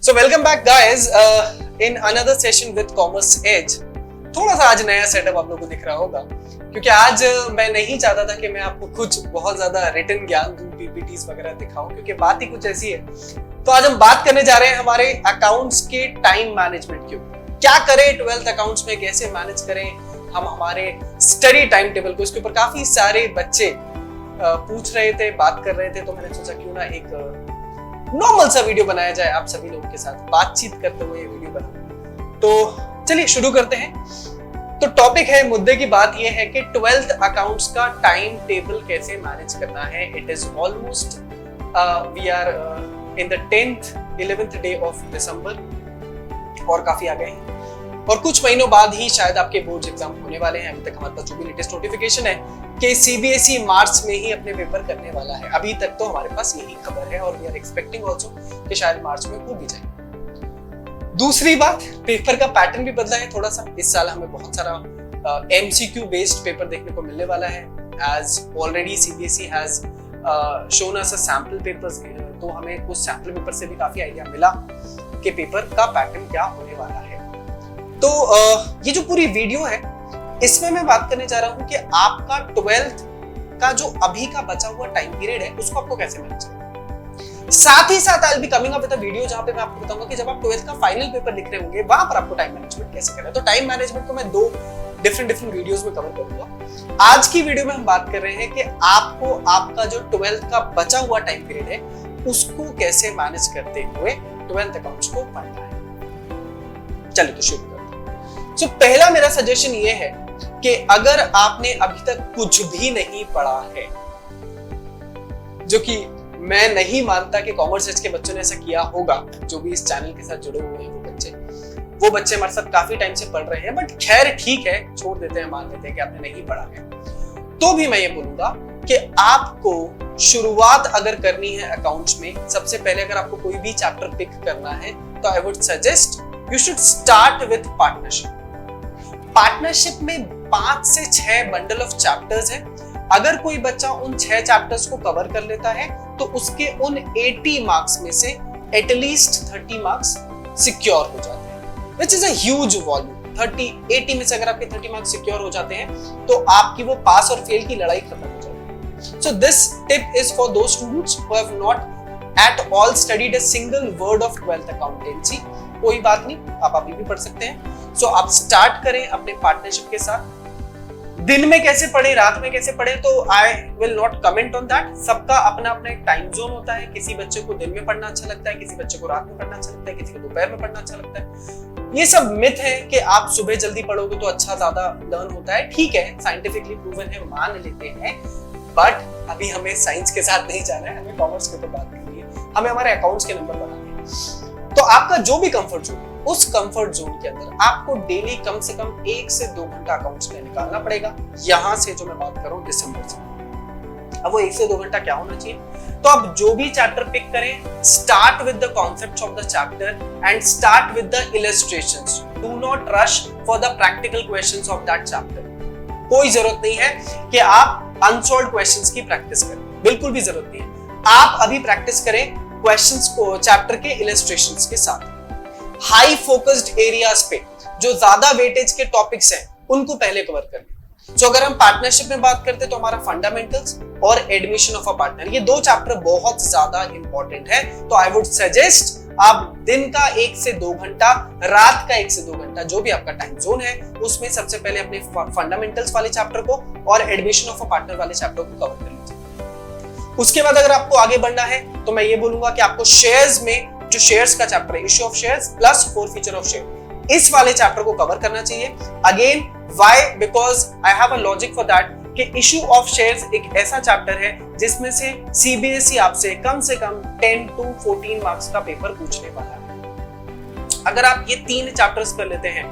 So welcome back guys in another session with Commerce Edge। थोड़ा सा आज नया सेटअप आप लोगों को दिख रहा होगा क्योंकि आज मैं नहीं चाहता था कि मैं आपको कुछ बहुत ज्यादा रिटन ज्ञान दूं, पीपीटीज वगैरह दिखाऊं, क्योंकि बात ही कुछ ऐसी है। तो आज हम बात करने जा रहे हैं हमारे अकाउंट्स के टाइम मैनेजमेंट के ऊपर। क्या करें 12th अकाउंट्स में, कैसे मैनेज करें हम हमारे स्टडी टाइम टेबल को। इसके ऊपर काफी सारे बच्चे पूछ रहे थे, बात कर रहे थे, तो मैंने सोचा क्यों ना एक नॉर्मल सा वीडियो बनाया जाए, आप सभी लोगों के साथ बातचीत करते हुए ये वीडियो बना। तो चलिए शुरू करते हैं। तो टॉपिक है, मुद्दे की बात ये है कि 12th अकाउंट्स का टाइम टेबल कैसे मैनेज करना है। It is almost we are in the 10th 11th day of December और काफी आ गए हैं और कुछ महीनों बाद ही शायद आपके बोर्ड एग्जाम होने वाले हैं। अभी तक हमारे पास जो भी लेटेस्ट नोटिफिकेशन है कि सीबीएसई मार्च में ही अपने पेपर करने वाला है, अभी तक तो हमारे पास यही खबर है और वी आर एक्सपेक्टिंग आल्सो कि शायद मार्च में हो भी जाए। दूसरी बात, पेपर का पैटर्न भी बदला है थोड़ा सा। इस साल हमें बहुत सारा एमसीक्यू बेस्ड पेपर देखने को मिलने वाला है। As already CBSE has shown us a sample papers, तो हमें उस सैंपल पेपर से भी काफी आइडिया मिला कि पेपर का पैटर्न क्या होने वाला है। तो ये जो पूरी वीडियो है इसमें मैं बात करने जा रहा हूं कि आपका 12th का जो अभी का बचा हुआ टाइम पीरियड है उसको आपको कैसे मैनेज करना है। साथ ही साथ I will be coming up with a video जहां पे मैं आपको बताऊंगा कि जब आप 12th का फाइनल पेपर लिख रहे होंगे वहां पर आपको टाइम मैनेजमेंट कैसे करना है। तो टाइम मैनेजमेंट को मैं दो डिफरेंट वीडियोस में कवर करूंगा। आज की वीडियो में हम बात कर रहे हैं कि आपको आपका जो 12th का बचा हुआ टाइम पीरियड है उसको कैसे मैनेज करते हुए 12th अकाउंट्स को पढ़ना है। चलिए तो शुरू करते हैं। तो पहला मेरा सजेशन ये है कि अगर आपने अभी तक कुछ भी नहीं पढ़ा है, जो कि मैं नहीं मानता कि कॉमर्स एज के बच्चों ने ऐसा किया होगा, जो भी इस चैनल के साथ जुड़े हुए हैं वो बच्चे हमारे साथ काफी टाइम से पढ़ रहे हैं, बट खैर ठीक है, छोड़ देते हैं, मान लेते हैं कि आपने नहीं पढ़ा है। तो भी मैं ये बोलूंगा कि आपको शुरुआत अगर करनी है अकाउंट्स में, सबसे पहले अगर आपको कोई भी चैप्टर पिक करना है तो आई would suggest you should start with partnership. Partnership में 5 से 6 बंडल ऑफ चैप्टर्स हैं। अगर कोई बच्चा उन 6 चैप्टर्स को कवर कर लेता है तो उसके उन 80 मार्क्स में से एटलीस्ट 30 मार्क्स सिक्योर हो जाते हैं, which is a huge volume. 80 में से अगर आपके 30 मार्क्स सिक्योर हो जाते हैं तो आपकी वो पास और फेल की लड़ाई खत्म हो जाती है। So this tip is for those students who have not at all studied a single word of 12th accountancy. कोई बात नहीं, आप अभी भी पढ़ सकते हैं। सो आप स्टार्ट करें अपने पार्टनरशिप के साथ। दिन में कैसे पढ़े, रात में कैसे पढ़े, तो I will not comment on that. सबका अपना अपना एक टाइम जोन होता है। किसी बच्चे को दिन में पढ़ना अच्छा लगता है, किसी बच्चे को रात में पढ़ना अच्छा लगता है, किसी को दोपहर में पढ़ना अच्छा लगता है। ये सब मिथ है कि आप सुबह जल्दी पढ़ोगे तो अच्छा ज्यादा लर्न होता है। ठीक है, साइंटिफिकली प्रूवन है, मान लेते हैं, बट अभी हमें साइंस के साथ नहीं जाना है, हमें कॉमर्स की तो बात करनी है, हमें हमारे अकाउंट्स के नंबर बनाने हैं। तो आपका जो भी कंफर्ट जोन है, उस कंफर्ट जोन के अंदर आपको डेली कम से कम 1 से 2 घंटा अकाउंट्स में निकालना पड़ेगा। यहां से जो मैं बात कर रहा हूं दिसंबर से, अब वो 1 से 2 घंटा क्या होना चाहिए, तो आप जो भी चैप्टर पिक करें, start with the concepts of the chapter and start with the illustrations. Do not rush for the practical questions of that chapter. कोई जरूरत नहीं है कि आप अनसॉल्व्ड क्वेश्चंस की प्रैक्टिस करें, बिल्कुल भी जरूरत नहीं है। आप अभी प्रैक्टिस करें क्वेश्चंस को चैप्टर के इलस्ट्रेशंस के साथ। हाई फोकस्ड एरियाज पे जो ज्यादा वेटेज के टॉपिक्स हैं उनको पहले कवर करना। सो अगर हम पार्टनरशिप में बात करते हैं तो हमारा फंडामेंटल्स और एडमिशन ऑफ अ पार्टनर, ये 2 चैप्टर बहुत ज्यादा इंपॉर्टेंट है। तो आई वुड सजेस्ट आप दिन का 1 से 2 घंटा, रात का 1 से 2 घंटा, जो भी आपका टाइम जोन है, उसमें सबसे पहले अपने फंडामेंटल्स वाले चैप्टर को और एडमिशन ऑफ अ पार्टनर वाले चैप्टर को कवर कर लीजिए। उसके बाद अगर आपको आगे बढ़ना है तो मैं ये बोलूंगा कि आपको शेयर्स में जो शेयर्स का चैप्टर है, issue of shares plus forfeiture of share, इस वाले चैप्टर को कवर करना चाहिए। Again why, because I have a logic for that कि इश्यू ऑफ शेयर्स एक ऐसा चैप्टर है जिसमें से सीबीएसई आपसे कम से कम 10 to 14 मार्क्स का पेपर पूछने वाला है। अगर आप ये 3 चैप्टर्स कर लेते हैं,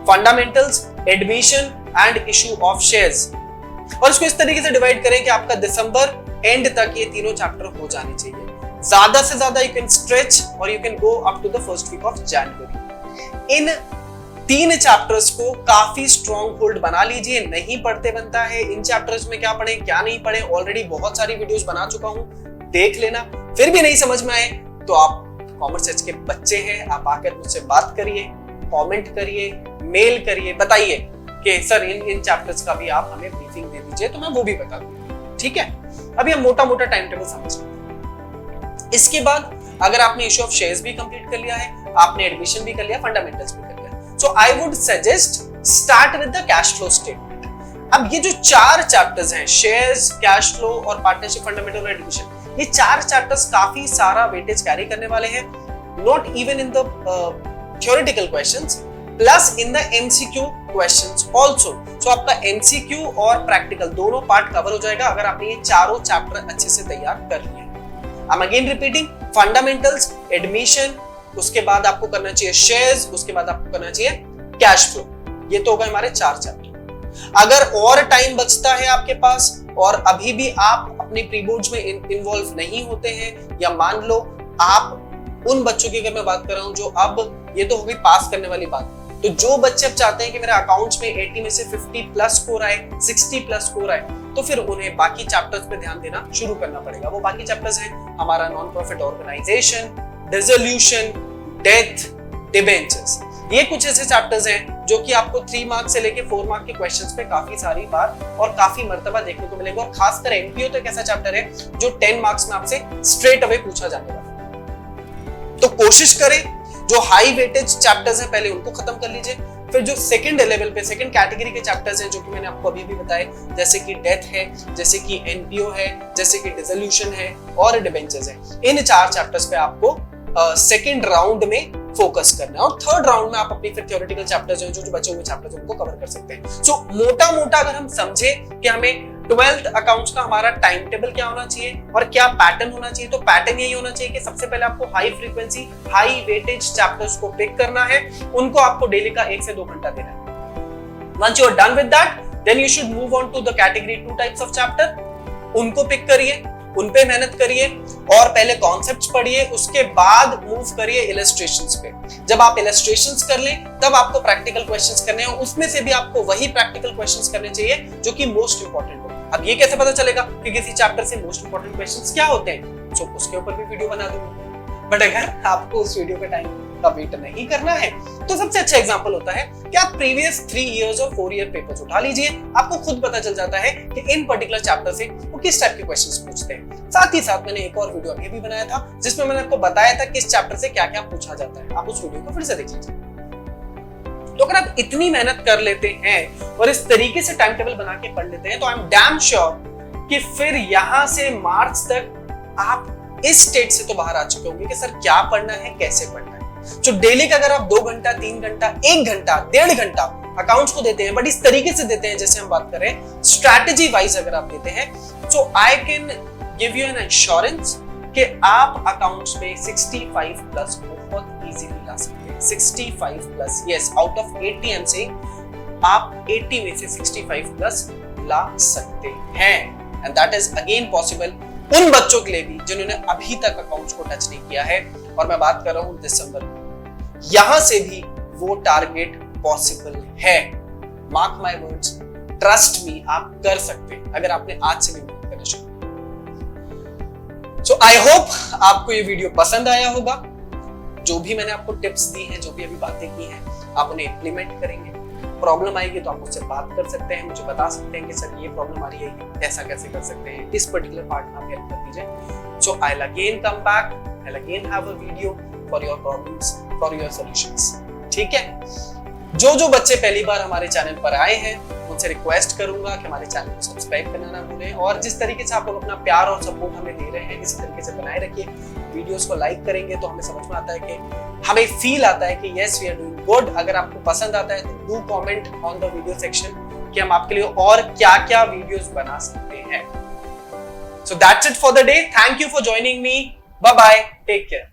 fundamentals, admission and issue of shares, और इसको इस तरीके से डिवाइड करें कि आपका दिसंबर एंड तक ये तीनों चैप्टर हो जाने चाहिए। ज्यादा से ज्यादा यू कैन स्ट्रेच और you can go up to the first week of January. इन 3 चैप्टर्स को काफी स्ट्रॉन्ग होल्ड बना लीजिए। नहीं पढ़ते बनता है, इन चैप्टर्स में क्या पढ़े क्या नहीं पढ़े, ऑलरेडी बहुत सारी वीडियोस बना चुका हूं, देख लेना। फिर भी नहीं समझ में आए तो आप कॉमर्स एज के बच्चे हैं, आप आकर मुझसे बात करिए, कमेंट करिए, मेल करिए, बताइए कि सर इन चैप्टर्स का भी आप हमें ब्रीफिंग दे दीजिए, तो मैं वो भी बता दूंगा। ठीक है, अभी हम मोटा मोटा टाइम टेबल समझ लें। इसके बाद अगर आपने इशू ऑफ शेयर्स भी कंप्लीट कर लिया है, आपने एडमिशन भी कर लिया, फंडामेंटल्स भी कर लिया, so I would suggest start with the cash flow statement. अब ये जो 4 चैप्टर्स हैं, शेयर्स, कैश फ्लो और पार्टनरशिप, फंडामेंटल और एडमिशन, ये 4 चैप्टर्स काफी सारा वेटेज कैरी करने वाले हैं, not even in the theoretical questions, plus in the MCQ questions also. So आपका एमसीक्यू और प्रैक्टिकल दोनों पार्ट कवर हो जाएगा अगर आपने ये चारों चैप्टर अच्छे से तैयार कर लिए। I'm again repeating, fundamentals, admission, उसके बाद आपको करना चाहिए शेयर्स, उसके बाद आपको करना चाहिए कैश फ्लो। ये तो हो गए हमारे 4 चैप्टर। अगर और टाइम बचता है आपके पास और अभी भी आप अपने प्री बोर्ड्स में इन्वॉल्व नहीं होते हैं, या मान लो आप उन बच्चों की अगर मैं बात कर रहा हूं जो अब, ये तो हो गई पास करने वाली बात, तो जो बच्चे अब चाहते हैं कि मेरे अकाउंट्स में 80 में से 50 प्लस स्कोर आए, 60 प्लस स्कोर आए, तो फिर उन्हें बाकी चैप्टर्स पे ध्यान देना शुरू करना पड़ेगा। वो बाकी चैप्टर्स हैं हमारा non profit organisation, dissolution, death, debentures. ये कुछ ऐसे चैप्टर्स हैं जो कि आपको 3 मार्क्स से लेके 4 मार्क के क्वेश्चंस पे काफी सारी बार और काफी मर्तबा देखने को मिलेगा, और खासकर एनपीओ तो एक ऐसा चैप्टर है जो 10 मार्क्स में आपसे स्ट्रेट अवे पूछा जाने वाला है। तो कोशिश करें जो हाई वेटेज चैप्टर्स हैं पहले उनको खत्म कर लीजिए, फिर जो सेकंड लेवल पे, सेकंड कैटेगरी के चैप्टर्स हैं जो कि मैंने आपको अभी भी बताए, जैसे कि डेथ है, जैसे कि एनपीओ है, जैसे कि डिसोल्यूशन है और डिबेंचर्स है, इन 4 चैप्टर्स पे आपको सेकंड राउंड में फोकस करना है, और थर्ड राउंड में आप अपनी फिर थ्योरेटिकल चैप्टर्स जो बचे हुए चैप्टर्स उनको कवर कर सकते हैं। सो मोटा मोटा अगर हम समझे कि हमें 12th अकाउंट्स का हमारा टाइम टेबल क्या होना चाहिए और क्या पैटर्न होना चाहिए, तो पैटर्न यही होना चाहिए कि सबसे पहले आपको high frequency, high weightage chapters को पिक करना है, उनको आपको डेली का 1 से 2 घंटा देना है। Once you are done with that, then you should move on to the category 2 types of chapter, उनको पिक करिए, उन पे मेहनत करिए और पहले कॉन्सेप्ट्स पढ़िए, उसके बाद मूव करिए इलस्ट्रेशंस पे। जब आप इलस्ट्रेशंस कर लें तब आपको प्रैक्टिकल क्वेश्चंस करने हैं, उसमें से भी आपको वही प्रैक्टिकल क्वेश्चंस करने चाहिए जो कि मोस्ट इंपॉर्टेंट हो। अब ये कैसे पता चलेगा कि किसी चैप्टर से मोस्ट इंपॉर्टेंट क्वेश्चंस क्या होते हैं, सो उसके ऊपर भी वीडियो बना दूंगा। बट अगर आपको उस वीडियो के टाइम का वेट नहीं करना है, तो सबसे अच्छा एग्जांपल होता है कि आप प्रीवियस 3 इयर्स और 4 ईयर पेपर्स उठा लीजिए, आपको खुद पता चल जाता है कि इन पर्टिकुलर चैप्टर से वो किस टाइप के क्वेश्चंस पूछते हैं। साथ ही साथ मैंने एक और वीडियो अभी भी बनाया था जिसमें मैंने आपको बताया था किस चैप्टर से क्या क्या पूछा जाता है, आप उस वीडियो को फिर से देख लीजिए। तो अगर आप इतनी मेहनत कर लेते हैं और इस तरीके से टाइम टेबल बना के पढ़ लेते हैं, तो आई एम डैम श्योर कि फिर यहां से मार्च तक आप इस स्टेज से तो बाहर आ चुके होंगे कि सर क्या पढ़ना है, कैसे पढ़ना है। तो डेली का अगर आप 2 घंटा, 3 घंटा, 1 घंटा, 1.5 घंटा अकाउंट्स को देते हैं, बट इस तरीके से देते हैं जैसे हम बात करें स्ट्रैटेजी वाइज अगर आप देते हैं, तो I can give you N assurance कि आप अकाउंट्स में 65 प्लस बहुत इजीली ला सकते हैं। 65 plus, yes, out of 80 M से आप 80 में से 65 प्लस ला सकते हैं, and that is again possible उन बच्चों के लिए भी जिन्होंने अभी तक अकाउंट्स को टच नहीं किया है, और मैं बात कर रहा हूं दिसंबर में। यहां से भी वो टारगेट पॉसिबल है, mark my words, trust me, आप कर सकते हैं अगर आपने आज से भी मेहनत करना शुरू। सो आई होप आपको ये वीडियो पसंद आया होगा। जो भी मैंने आपको टिप्स दी हैं, जो भी अभी बातें की हैं, आप उन्हें इंप्लीमेंट करेंगे। प्रॉब्लम आएगी तो आप मुझसे बात कर सकते हैं, मुझे बता सकते हैं कि सर ये प्रॉब्लम आ रही है, ऐसा कैसे कर सकते हैं, इस पर्टिकुलर पार्ट में आप हेल्प कर दीजिए। So I will again come back, I will again have a video for your problems, for your solutions. ठीक है, जो बच्चे पहली बार हमारे चैनल पर आए हैं उनसे रिक्वेस्ट करूंगा कि हमारे चैनल को सब्सक्राइब करना ना भूलें, और जिस तरीके से आप लोग अपना प्यार और सपोर्ट हमें दे रहे हैं इसी तरीके से बनाए रखिए। वीडियोस को लाइक करेंगे तो हमें समझ में आता है कि हमें फील आता है कि yes we are doing good. अगर आपको पसंद आता है तो do comment on the video section कि हम आपके लिए और क्या-क्या वीडियोस बना सकते हैं। So that's it for the day, thank you for joining me, bye bye, take care.